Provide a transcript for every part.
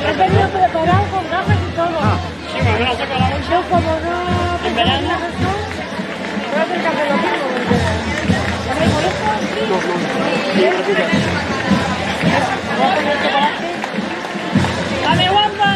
He venido preparado con gafas y todo. Sí, me lo saco la bolsa. Yo como no... En verano. Voy a tener que hacer lo mismo porque... ¿No me molesta? Voy a poner chocolate. ¡Dame Wanda!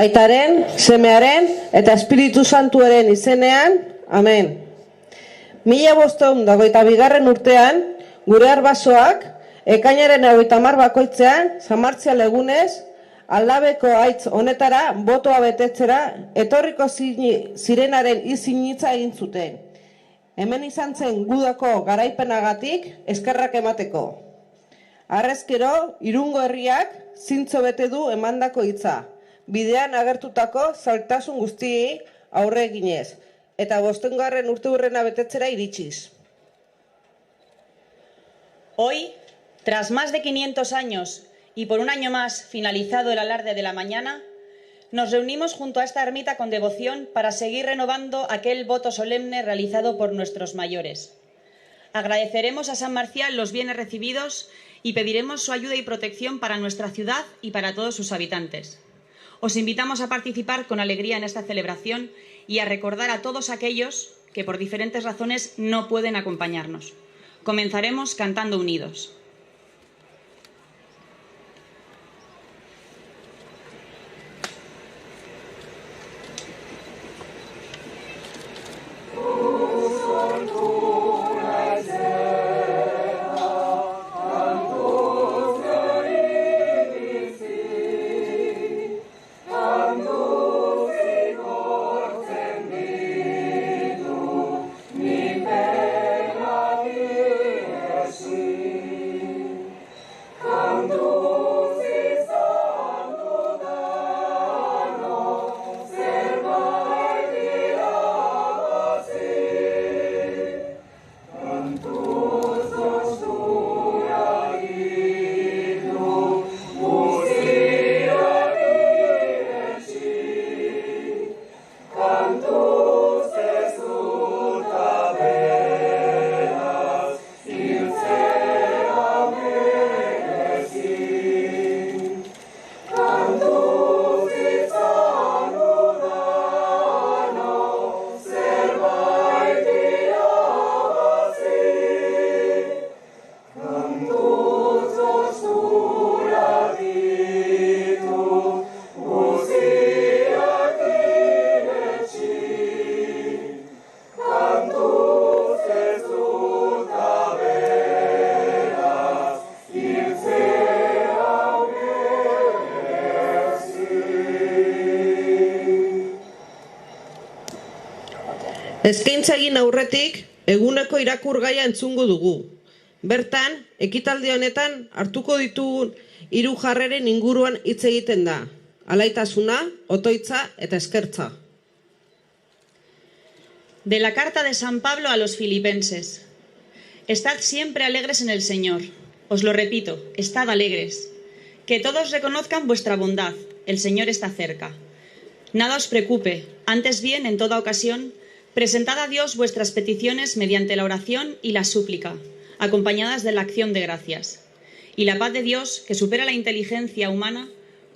Aitaren, Semearen eta Espiritu Santuaren izenean, amen. 1522 urtean, gure arbasoak, ekainaren 30 bakoitzean, Samartzial egunez, Aldabeko haitz honetara botoa betetzera etorriko zirenaren izinitza egin zuten. Hemen izan zen gudako garaipenagatik eskerrak emateko. Harrezkero, Irungo herriak zintzo bete du emandako hitza, bidean agertutako zailtasun guztiei aurre eginez, eta 5. urteurrena betetzera iritsiz. Hoy, tras más de 500 años y por un año más finalizado el alarde de la mañana, nos reunimos junto a esta ermita con devoción para seguir renovando aquel voto solemne realizado por nuestros mayores. Agradeceremos a San Marcial los bienes recibidos y pediremos su ayuda y protección para nuestra ciudad y para todos sus habitantes. Os invitamos a participar con alegría en esta celebración y a recordar a todos aquellos que por diferentes razones no pueden acompañarnos. Comenzaremos cantando unidos. Eskaintza egin aurretik, eguneko irakurgaia entzungo dugu. Bertan, ekitaldi honetan hartuko ditugun 3 jarreren inguruan hitz egiten da. Alaitasuna, otoitza eta eskertza. De la carta de San Pablo a los filipenses. Estad siempre alegres en el Señor. Os lo repito, estad alegres. Que todos reconozcan vuestra bondad. El Señor está cerca. Nada os preocupe, antes bien, en toda ocasión, presentad a Dios vuestras peticiones mediante la oración y la súplica, acompañadas de la acción de gracias. Y la paz de Dios, que supera la inteligencia humana,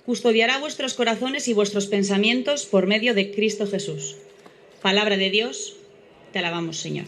custodiará vuestros corazones y vuestros pensamientos por medio de Cristo Jesús. Palabra de Dios, te alabamos, Señor.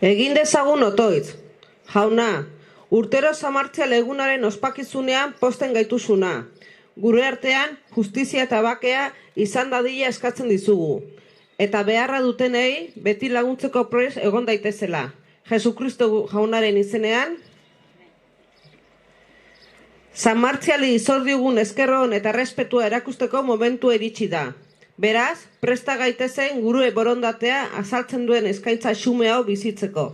Egin dezagun otoitz. Jauna, urtero Samartzial egunaren ospakizunean posten gaituzuna. Gure artean justizia eta bakea izan dadila eskatzen dizugu. Eta beharra dutenei beti laguntzeko prest egon daitezela. Jesukristo jaunaren izenean. Samartziali zor diogun eskerron eta respetua erakusteko momentua iritsi da. Beraz, presta gaitezen gure borondatea azaltzen duen eskaintza xume hau bizitzeko.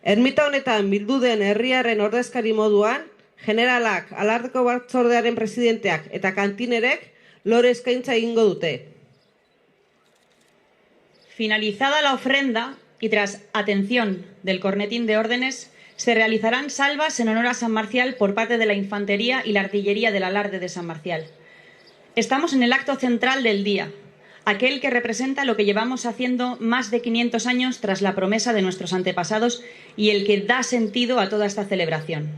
Ermita honetan bildu den herriaren ordezkari moduan, generalak, alardeko batzordearen presidenteak eta kantinerek lore eskaintza egingo dute. Finalizada la ofrenda y tras atención del cornetín de órdenes, se realizarán salvas en honor a San Marcial por parte de la Infantería y la Artillería del Alarde de San Marcial. Estamos en el acto central del día, aquel que representa lo que llevamos haciendo más de 500 años tras la promesa de nuestros antepasados y el que da sentido a toda esta celebración.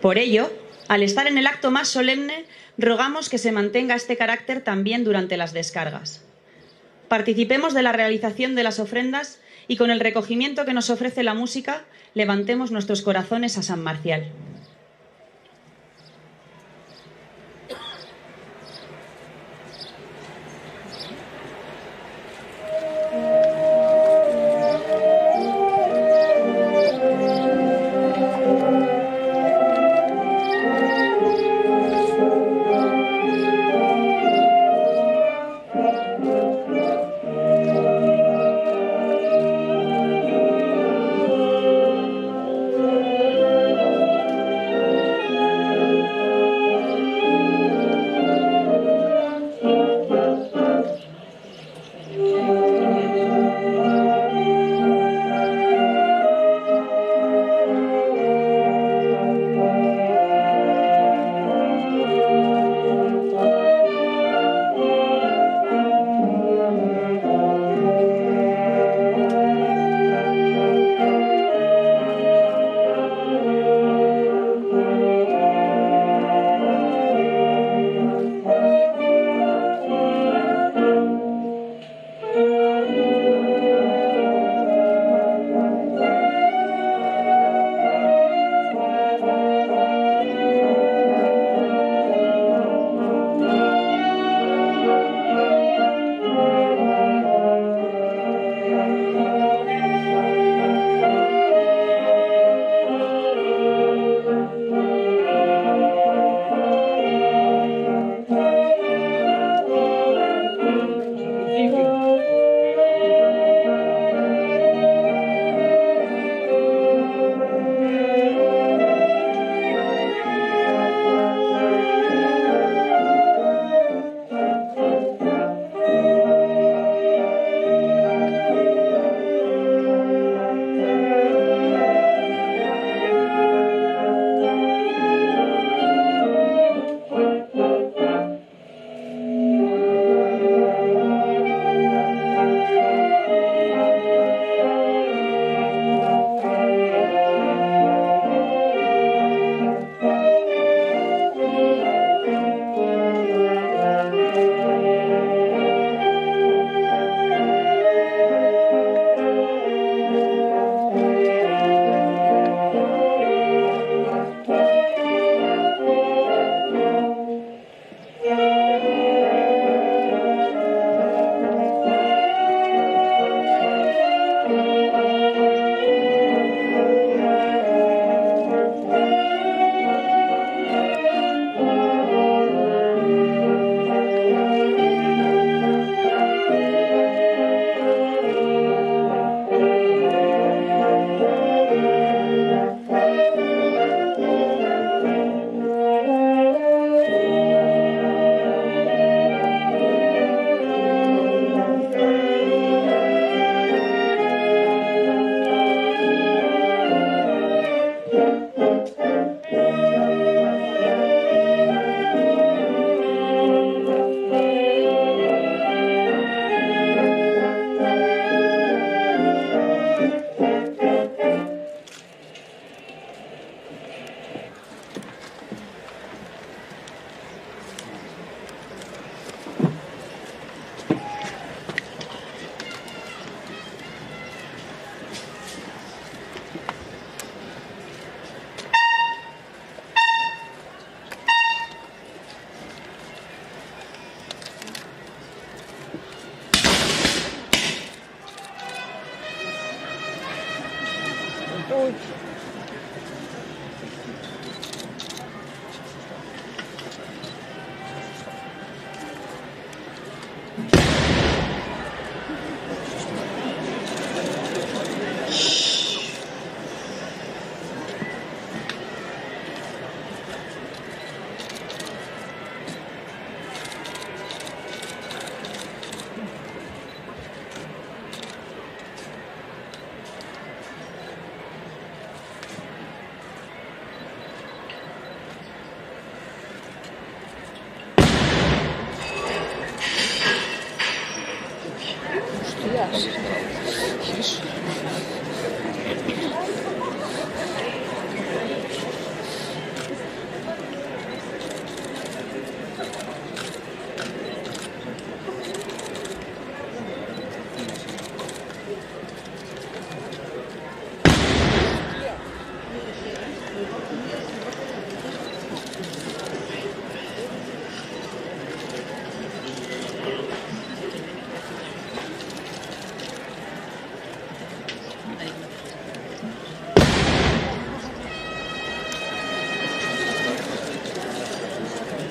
Por ello, al estar en el acto más solemne, rogamos que se mantenga este carácter también durante las descargas. Participemos de la realización de las ofrendas y con el recogimiento que nos ofrece la música, levantemos nuestros corazones a San Marcial.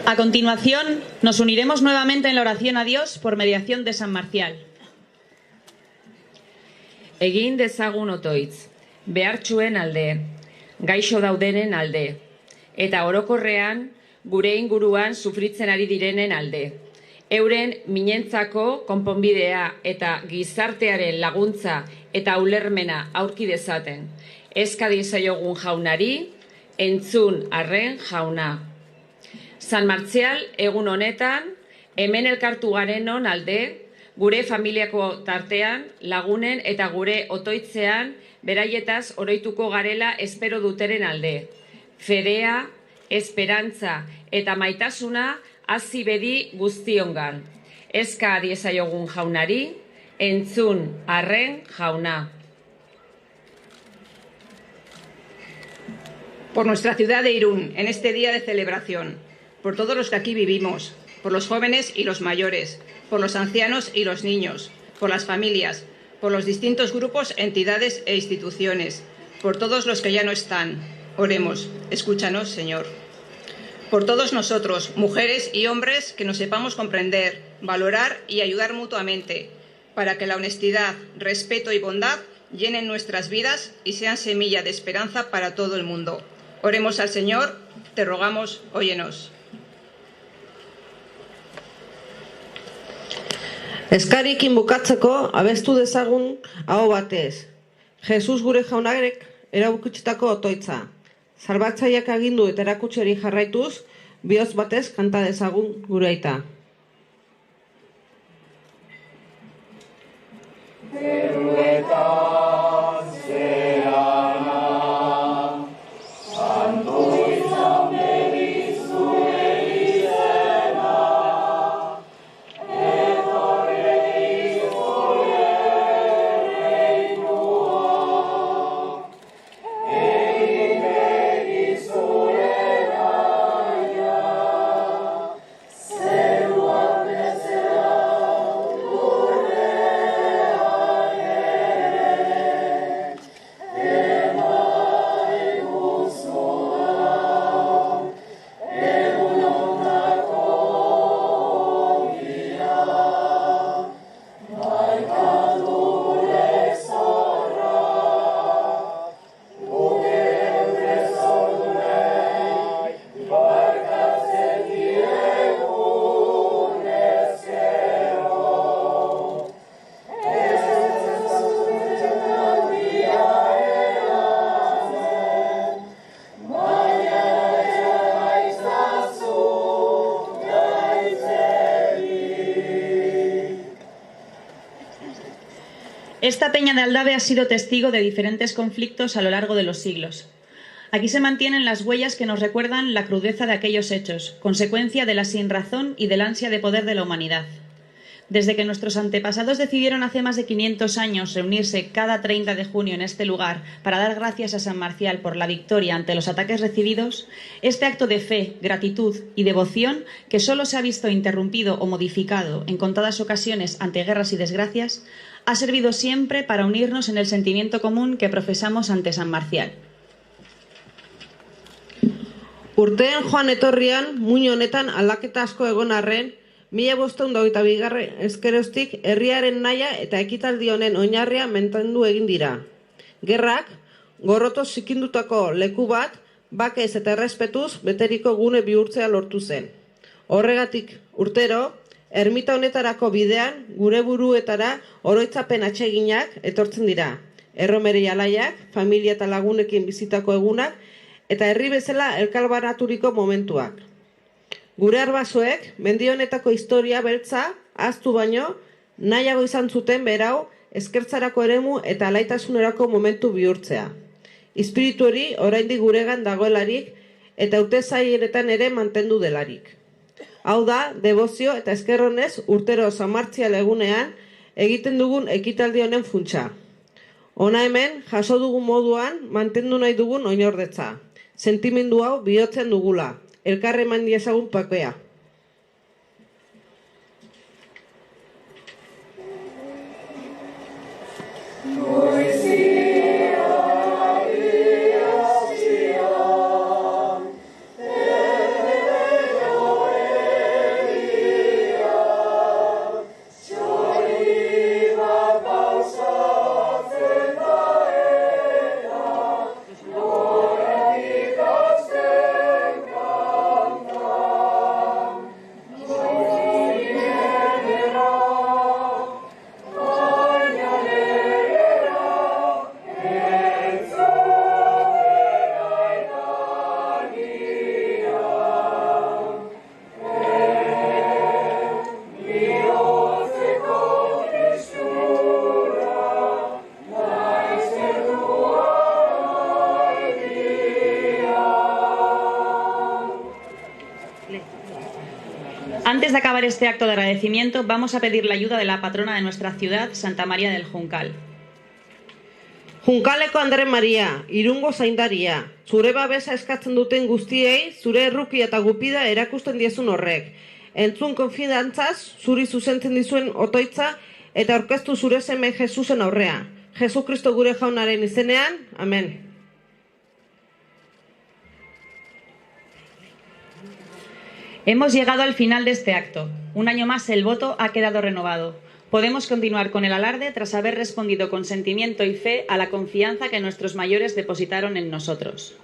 A continuación, nos uniremos nuevamente en la oración a Dios por mediación de San Marcial. Egin dezagun otoitz, behartsuen alde, gaixo daudenen alde, eta orokorrean gure inguruan sufritzen ari direnen alde. Euren minentzako konponbidea eta gizartearen laguntza eta ulermena aurki dezaten. Eska diezaiogun jaunari, entzun arren jauna. San Martzial egun honetan, hemen elkartu garenon alde, gure familiako tartean, lagunen eta gure otoitzean, beraietaz oroituko garela espero duteren alde. Fedea, esperantza eta maitasuna hazi bedi guztiongan. Eska diezaiogun jaunari, entzun arren jauna. Por nuestra ciudad de Irún, en este día de celebración, por todos los que aquí vivimos, por los jóvenes y los mayores, por los ancianos y los niños, por las familias, por los distintos grupos, entidades e instituciones, por todos los que ya no están. Oremos, escúchanos, Señor. Por todos nosotros, mujeres y hombres, que nos sepamos comprender, valorar y ayudar mutuamente, para que la honestidad, respeto y bondad llenen nuestras vidas y sean semilla de esperanza para todo el mundo. Oremos al Señor, te rogamos, óyenos. Eskarikin bukatzeko abestu dezagun aho batez. Jesus gure jaunarek erakutsitako otoitza. Salbatzaileak agindu eta erakutsiari jarraituz, bihotz batez kanta dezagun gure aita. Esta peña de Aldave ha sido testigo de diferentes conflictos a lo largo de los siglos. Aquí se mantienen las huellas que nos recuerdan la crudeza de aquellos hechos, consecuencia de la sinrazón y del ansia de poder de la humanidad. Desde que nuestros antepasados decidieron hace más de 500 años reunirse cada 30 de junio en este lugar para dar gracias a San Marcial por la victoria ante los ataques recibidos, este acto de fe, gratitud y devoción, que solo se ha visto interrumpido o modificado en contadas ocasiones ante guerras y desgracias, ha servido siempre para unirnos en el sentimiento común que profesamos ante San Marcial. Urteen joan etorrian, muino honetan aldaketa asko egon arren, 1522 ezkeroztik herriaren nahia eta ekitaldi honen oinarria mantendu egin dira. Gerrak, gorrotoz zikindutako leku bat, bakez eta errespetuz beteriko gune bihurtzea lortu zen. Horregatik, urtero, ermita honetarako bidean, gure buruetara oroitzapen atseginak etortzen dira. Erromeri alaiak, familia eta lagunekin bizitako egunak, eta herri bezala elkalbaraturiko momentuak. Gure arbasoek, mendi honetako historia beltza, ahaztu baino, nahiago izan zuten berau, eskertzarako eremu eta alaitasunerako momentu bihurtzea. Espiritu hori oraindik guregan dagoelarik, eta urtezailetan ere mantendu delarik. Hau da, debozio eta eskerronez urtero San Martzial egunean egiten dugun ekitaldi honen funtsa. Hona hemen, jaso dugun moduan, mantendu nahi dugun oinordetza. Sentimendu hau bihotzen dugula. Elkarre eman diezagun pakea. Antes de acabar este acto de agradecimiento, vamos a pedir la ayuda de la patrona de nuestra ciudad, Santa María del Juncal. Junkaleko Andre Maria, Irungo zaindaria, zure babesa eskatzen duten guztiei, zure errukia eta gupida erakusten diezun horrek. Entzun konfidantzaz, zuri zuzentzen dizuen otoitza, eta aurkeztu zure seme Jesusen aurrea. Jesukristo gure jaunaren izenean, amen. Hemos llegado al final de este acto. Un año más el voto ha quedado renovado. Podemos continuar con el alarde tras haber respondido con sentimiento y fe a la confianza que nuestros mayores depositaron en nosotros.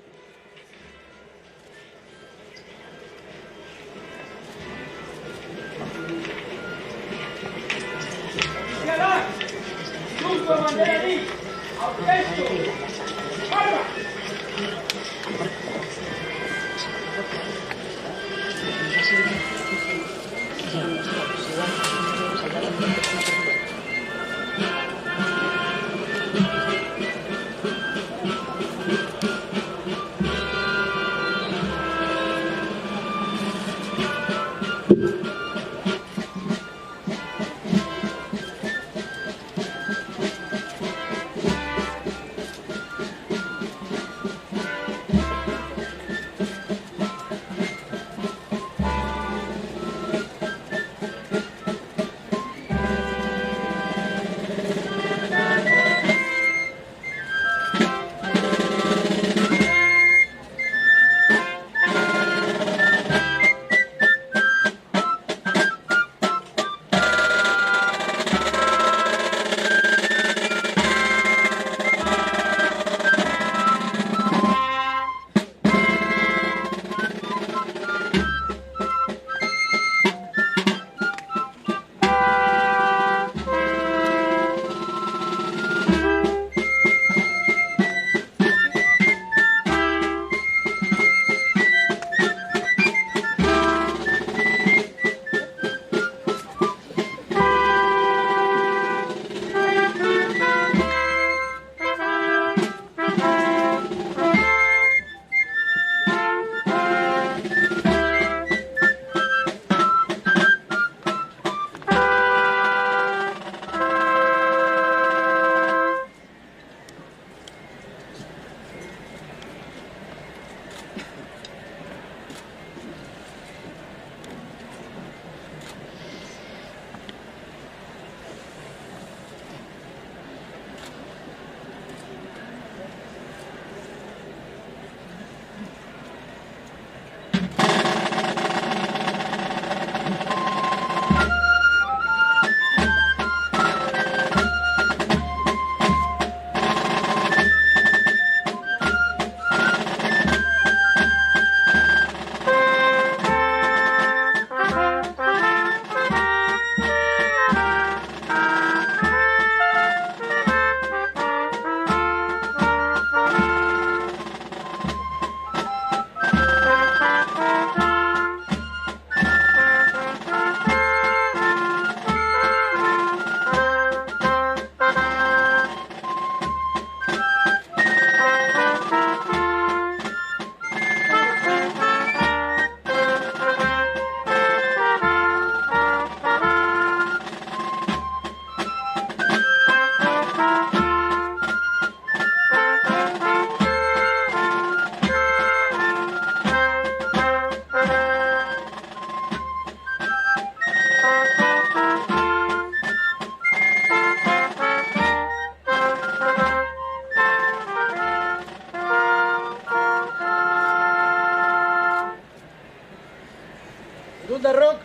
Irundarrok,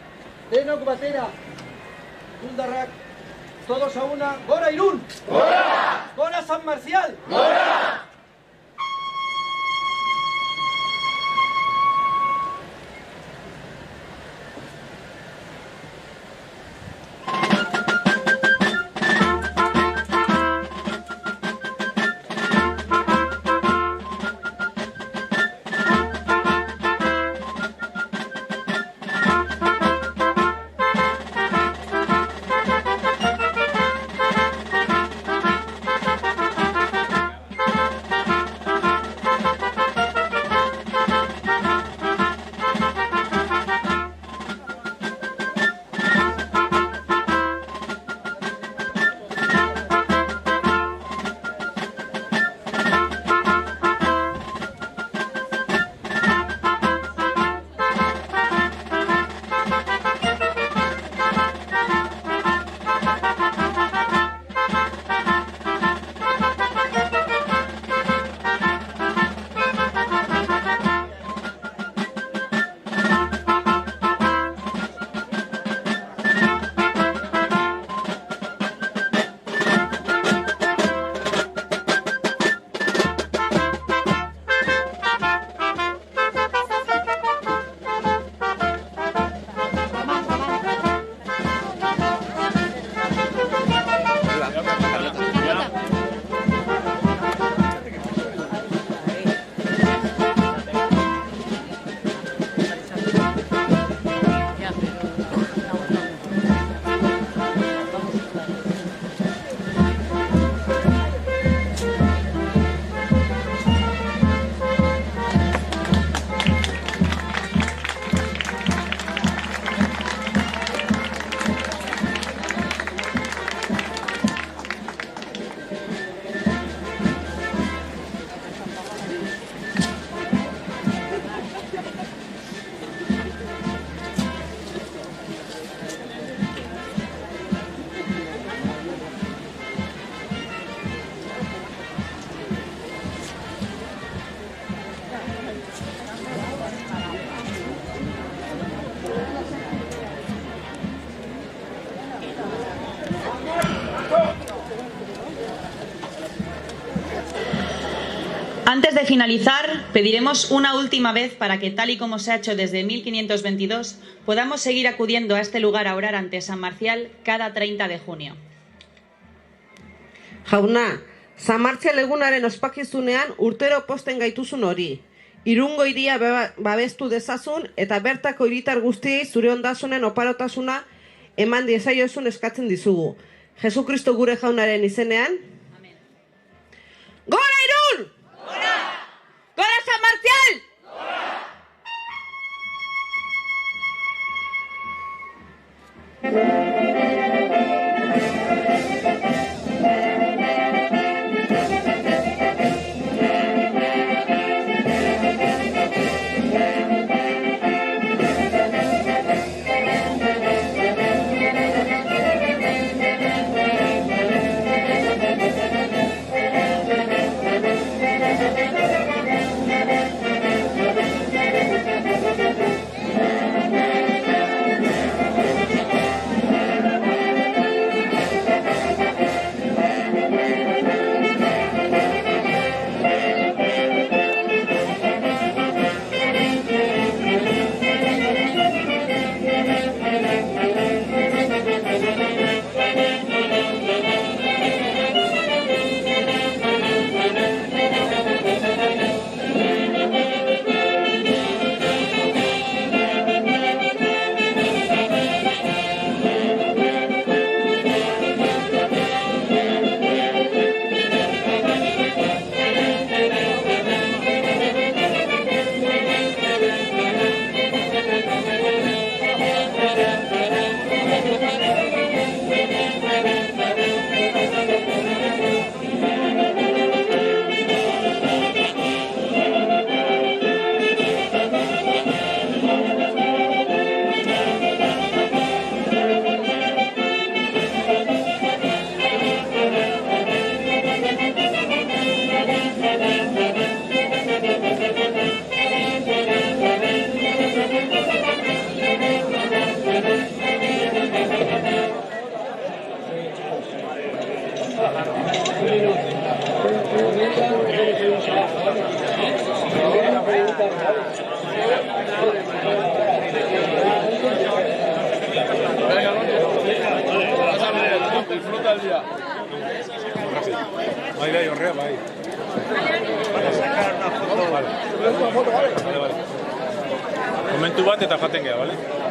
denok batera. Irundarrak, todos a una. ¡Gora Irún! ¡Gora! ¡Gora San Marcial! ¡Gora! de finalizar, pediremos una última vez para que, tal y como se ha hecho desde 1522, podamos seguir acudiendo a este lugar a orar ante San Marcial cada 30 de junio. Jauna, San Martzial egunaren ospakizunean urtero posten gaituzun hori. Irungo hiria babestu dezazun eta bertako hiritar guztiei zure ondasunen oparotasuna eman diezaiozun eskatzen dizugu. Jesukristo gure jaunaren izenean. Amen. Gora Irun! Gora! Gora San Martzial! Disfruta el día. Bai, horrea, bai. Vale. Momentu bat eta jaten gea, bale?